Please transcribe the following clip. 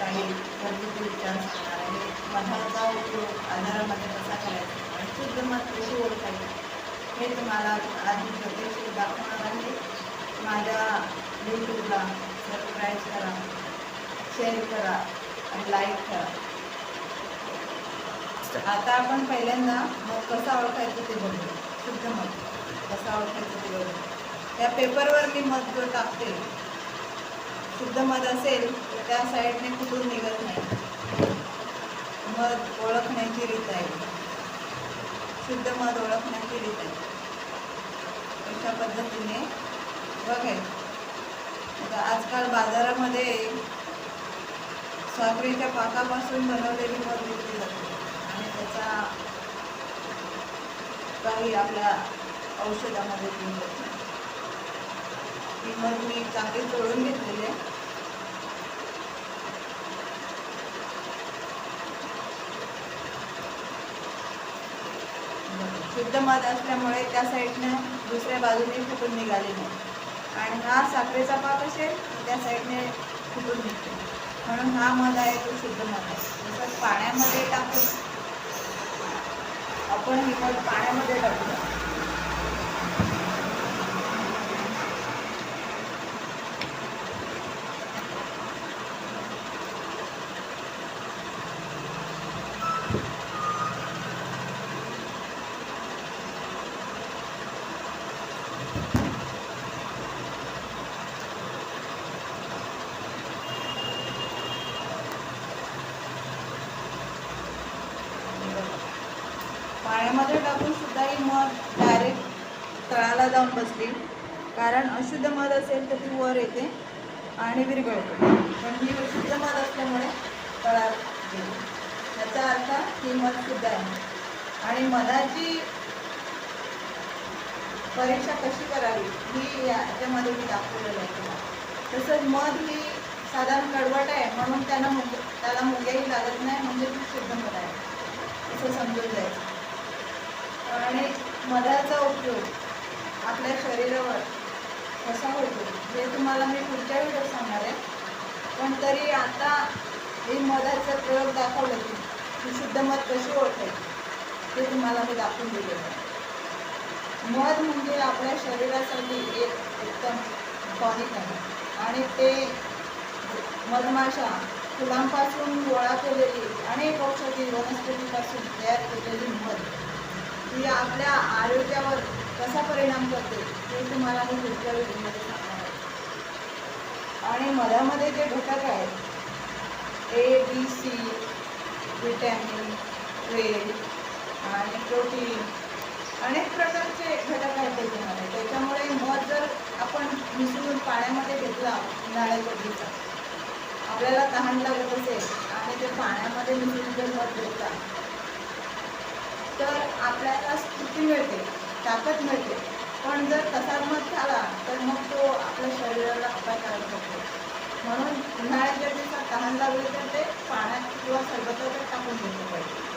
काही घरगुती उपचार सांगणार आहे. मधाचा उपयोग आजारामध्ये कसा करायचा आणि शुद्ध मध कशी ओळखायची हे तुम्हाला आधी प्रत्यक्ष दाखवणार आहे. माझ्या यूट्यूबला सबस्क्राईब करा, शेअर करा आणि लाईक करा. आता आपण पहिल्यांदा मग कसं ओळखायचं ते बघू. शुद्ध मध कसं ओळखायचं ते बघू. त्या पेपरवर मी मध जो टाकते, शुद्ध मध असेल तर त्या साईडने कुठून निघत नाही. मध ओळखण्याची रीत आहे, शुद्ध मध ओळखण्याची रीत आहे. अशा पद्धतीने बघायचं. आता आजकाल बाजारामध्ये साखरेच्या पाकापासून बनवलेली मध विकली जाते आणि त्याचा काही आपल्या औषधामध्ये मिळत नाही. ती मध मी चांगली तोडून घेतलेली आहे. शुद्ध मध असल्यामुळे त्या साईडनं दुसऱ्या बाजूने फुटून निघाले नाही आणि हा साखरेचा पाक असेल तर त्या साईडने फुटून निघते. म्हणून हा मध आहे तो शुद्ध मध आहे. तसंच पाण्यामध्ये टाकून आपण ही मध पाण्यामध्ये टाकूया. पाण्यामध्ये टाकून सुद्धा ही मध डायरेक्ट तळाला जाऊन बसली. कारण अशुद्ध मध असेल तर ती वर येते आणि विरघळते, पण ही शुद्ध मध असल्यामुळे तळाला गेली. याचा अर्थ ही मध शुद्ध आहे. आणि मधाची परीक्षा कशी करावी ही याच्यामध्ये मी दाखवलेलं आहे. तसंच मध ही साधारण कडवट आहे म्हणून त्याला मुंग्याही लागत नाही, म्हणजे ती शुद्ध मध आहे असं समजून जायचं. आणि मधाचा उपयोग आपल्या शरीरावर कसा होतो हे तुम्हाला मी पुढच्या व्हिडिओत सांगणार आहे. पण तरी आता हे मधाचा प्रयोग दाखवलं की शुद्ध मध कशी ओळखायची ते तुम्हाला मी दाखवून दिलेलं आहे. मध म्हणजे आपल्या शरीरासाठी एक उत्तम टॉनिक आहे आणि ते मधमाशा फुलांपासून गोळा केलेली अनेक औषधी वनस्पतीपासून तयार केलेली मध ही आपल्या आरोग्यावर कसा परिणाम करते हे तुम्हाला मी पुढच्या व्हिडिओमध्ये सांगणार आहे. आणि मधामध्ये जे घटक आहेत ए, बी, सी, व्हिटॅमिन, ए आणि प्रोटीन, अनेक प्रकारचे घटक आहेत त्याच्यामुळे मध जर आपण मिसळून पाण्यामध्ये घेतला उन्हाळ्याच्या दिवसात, आपल्याला तहान लागत असेल आणि ते पाण्यामध्ये मिसळून जर मध घेतला तर आपल्याला स्फूर्ती मिळते, ताकद मिळते. पण जर तसाच मध झाला तर मग तो आपल्या शरीराला अपायकारक होतो. म्हणून उन्हाळ्याच्या दिवसात तहान लागली तर ते पाण्यात किंवा सरबतावर टाकून घेतलं पाहिजे.